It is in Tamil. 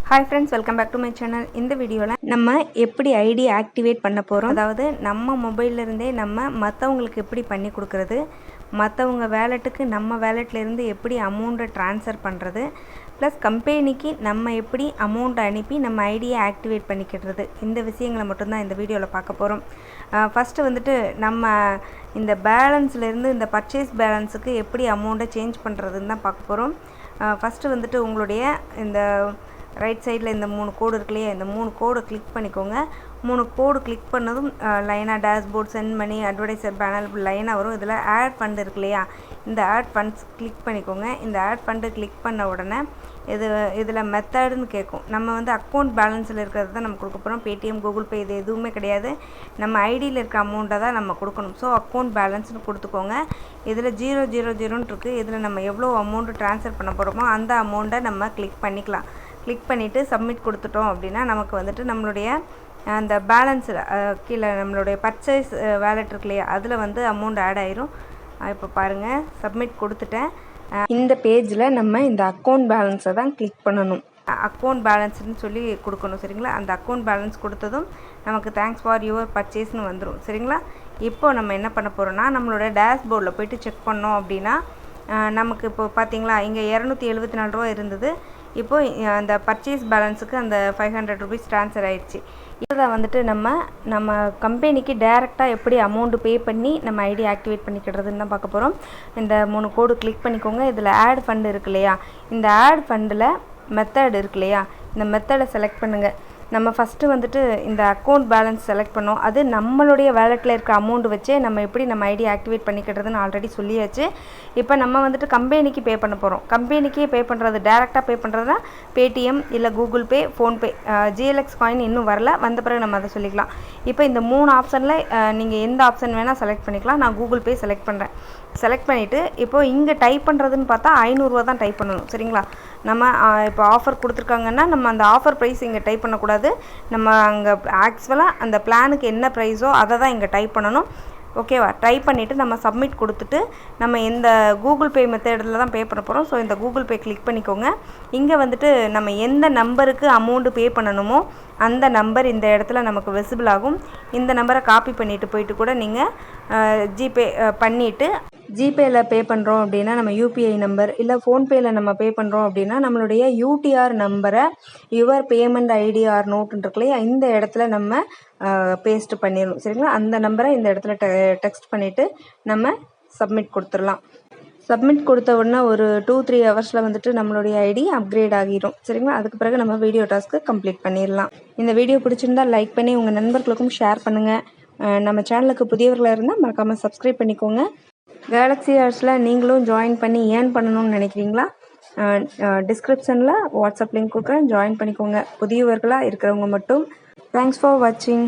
Hi friends, welcome back to my channel. இந்த வீடியோல நம்ம எப்படி ஐடி ஆக்டிவேட் பண்ண போறோம், அதாவது நம்ம மொபைல்ல இருந்தே நம்ம மத்தவங்களுக்கு எப்படி பண்ணி கொடுக்கிறது, மத்தவங்க வாலெட்டுக்கு நம்ம வாலெட்ல இருந்து எப்படி அமௌண்ட்டை ட்ரான்ஸ்ஃபர் பண்றது, ப்ளஸ் கம்பெனிக்கு நம்ம எப்படி அமௌண்ட் அனுப்பி நம்ம ஐடியை ஆக்டிவேட் பண்ணிக்கிறது, இந்த விஷயங்களை மட்டும் தான் இந்த வீடியோவில் பார்க்க போகிறோம். ஃபஸ்ட்டு வந்துட்டு நம்ம இந்த பேலன்ஸ்லேருந்து இந்த பர்ச்சேஸ் பேலன்ஸுக்கு எப்படி அமௌண்ட்டை சேஞ்ச் பண்ணுறதுன்னு தான் பார்க்க போகிறோம். ஃபஸ்ட்டு வந்துட்டு உங்களுடைய இந்த ரைட் சைடில் இந்த 3 கோடு இருக்கு இல்லையா, இந்த 3 கோடு கிளிக் பண்ணிக்கோங்க. 3 கோடு கிளிக் பண்ணதும் லைனாக டேஷ்போர்ட், சென்ட் மணி, அட்வர்டைசர் பேனல் லைனாக வரும். இதில் ஆட் ஃபண்ட் இருக்கு இல்லையா, இந்த ஆட் ஃபண்ட்ஸ் கிளிக் பண்ணிக்கோங்க. இந்த ஆட் ஃபண்டு கிளிக் பண்ண உடனே இதில் மெத்தடுன்னு கேட்கும். நம்ம வந்து அக்கௌண்ட் பேலன்ஸில் இருக்கிறது தான் நம்ம கொடுக்க போகிறோம். பேடிஎம், கூகுள் பே இது எதுவுமே கிடையாது. நம்ம ஐடியில் இருக்க அமௌண்ட்டை தான் நம்ம கொடுக்கணும். ஸோ அக்கௌண்ட் பேலன்ஸ்னு கொடுத்துக்கோங்க. இதில் 000 இருக்குது. இதில் நம்ம எவ்வளோ அமௌண்ட்டு ட்ரான்ஸ்ஃபர் பண்ண போகிறோமோ அந்த அமௌண்ட்டை நம்ம கிளிக் பண்ணிக்கலாம். கிளிக் பண்ணிவிட்டு சப்மிட் கொடுத்துட்டோம் அப்படின்னா நமக்கு வந்துட்டு நம்மளுடைய அந்த பேலன்ஸில் கீழே நம்மளுடைய பர்ச்சேஸ் வேலெட் இருக்கு இல்லையா, அதில் வந்து அமௌண்ட் ஆட் ஆயிரும். இப்போ பாருங்கள், சப்மிட் கொடுத்துட்டேன். இந்த பேஜில் நம்ம இந்த அக்கௌண்ட் பேலன்ஸை தான் கிளிக் பண்ணணும். அக்கௌண்ட் பேலன்ஸ்னு சொல்லி கொடுக்கணும், சரிங்களா. அந்த அக்கௌண்ட் பேலன்ஸ் கொடுத்ததும் நமக்கு தேங்க்ஸ் ஃபார் யுவர் பர்ச்சேஸ்னு வந்துடும், சரிங்களா. இப்போ நம்ம என்ன பண்ண போகிறோம்னா, நம்மளோட டேஷ்போர்டில் போய்ட்டு செக் பண்ணோம் அப்படின்னா நமக்கு இப்போ பார்த்தீங்களா, இங்கே 274 ரூபா இருந்தது. இப்போது அந்த பர்ச்சேஸ் பேலன்ஸுக்கு அந்த 500 ருபீஸ் ட்ரான்ஸ்ஃபர் ஆகிடுச்சு. இதை வந்துட்டு நம்ம கம்பெனிக்கு டைரெக்டாக எப்படி அமௌண்ட்டு பே பண்ணி நம்ம ஐடி ஆக்டிவேட் பண்ணிக்கிறதுன்னு தான் பார்க்க போகிறோம். இந்த 3 கோடு கிளிக் பண்ணிக்கோங்க. இதில் ஆட் ஃபண்டு இருக்கு இல்லையா, இந்த ஆட் ஃபண்டில் மெத்தட் இருக்கு இல்லையா, இந்த மெத்தடை செலக்ட் பண்ணுங்கள். நம்ம ஃபஸ்ட்டு வந்துட்டு இந்த அக்கௌண்ட் பேலன்ஸ் செலக்ட் பண்ணோம். அது நம்மளுடைய வேலெட்டில் இருக்க அமௌண்ட் வச்சே நம்ம எப்படி நம்ம ஐடி ஆக்டிவேட் பண்ணிக்கிறதுன்னு ஆல்ரெடி சொல்லியாச்சு. இப்போ நம்ம வந்துட்டு கம்பெனிக்கு பே பண்ண போகிறோம். கம்பெனிக்கே பே பண்ணுறது, டேரெக்டாக பே பண்ணுறதுனா பேடிஎம் இல்லை Google Pay, PhonePe. GLX coin இன்னும் வரல, வந்த பிறகு நம்ம அதை சொல்லிக்கலாம். இப்போ இந்த 3 ஆப்ஷனில் நீங்கள் எந்த ஆப்ஷன் வேணால் செலக்ட் பண்ணிக்கலாம். நான் கூகுள் பே செலக்ட் பண்ணுறேன். செலக்ட் பண்ணிவிட்டு இப்போது இங்கே டைப் பண்ணுறதுன்னு பார்த்தா 500 ரூபா தான் டைப் பண்ணணும், சரிங்களா. நம்ம இப்போ ஆஃபர் கொடுத்துருக்காங்கன்னா நம்ம அந்த ஆஃபர் ப்ரைஸ் இங்கே டைப் பண்ணக்கூடாது. நம்ம அங்கே ஆக்சுவலாக அந்த பிளானுக்கு என்ன ப்ரைஸோ அதை தான் இங்கே டைப் பண்ணணும், ஓகேவா. டைப் பண்ணிவிட்டு நம்ம சப்மிட் கொடுத்துட்டு நம்ம இந்த கூகுள் பே மெத்தடில் தான் பே பண்ண போகிறோம். ஸோ இந்த கூகுள் பே கிளிக் பண்ணிக்கோங்க. இங்கே வந்துட்டு நம்ம எந்த நம்பருக்கு அமௌண்ட்டு பே பண்ணணுமோ அந்த நம்பர் இந்த இடத்துல நமக்கு விசிபிள் ஆகும். இந்த நம்பரை காப்பி பண்ணிவிட்டு போயிட்டு கூட நீங்கள் ஜிபே பண்ணிவிட்டு, ஜிபேயில் பே பண்ணுறோம் அப்படின்னா நம்ம யூபிஐ நம்பர், இல்லை ஃபோன்பேயில் நம்ம பே பண்ணுறோம் அப்படின்னா நம்மளுடைய யூடிஆர் நம்பரை யுவர் பேமெண்ட் ஐடி ஆர் நோட்டுன்னு இருக்கு இல்லையா, இந்த இடத்துல நம்ம பேஸ்ட் பண்ணிடணும், சரிங்களா. அந்த நம்பரை இந்த இடத்துல டெக்ஸ்ட் பண்ணிவிட்டு நம்ம சப்மிட் கொடுத்துடலாம். சப்மிட் கொடுத்த உடனே ஒரு 2-3 ஹவர்ஸில் வந்துட்டு நம்மளுடைய ஐடி அப்கிரேட் ஆகிடும், சரிங்களா. அதுக்கு பிறகு நம்ம வீடியோ டாஸ்க்கு கம்ப்ளீட் பண்ணிடலாம். இந்த வீடியோ பிடிச்சிருந்தால் லைக் பண்ணி உங்கள் நண்பர்களுக்கும் ஷேர் பண்ணுங்கள். நம்ம சேனலுக்கு புதியவர்களாக இருந்தால் மறக்காமல் சப்ஸ்கிரைப் பண்ணிக்கோங்க. கேலக்ஸி ஆர்ட்ஸில் நீங்களும் ஜாயின் பண்ணி ஏர்ன் பண்ணணும்னு நினைக்கிறீங்களா? டிஸ்கிரிப்ஷனில் வாட்ஸ்அப் லிங்க் கொடுக்குறேன், ஜாயின் பண்ணிக்கோங்க. புதியவர்களாக இருக்கிறவங்க மட்டும். தேங்க்ஸ் ஃபார் வாட்சிங்.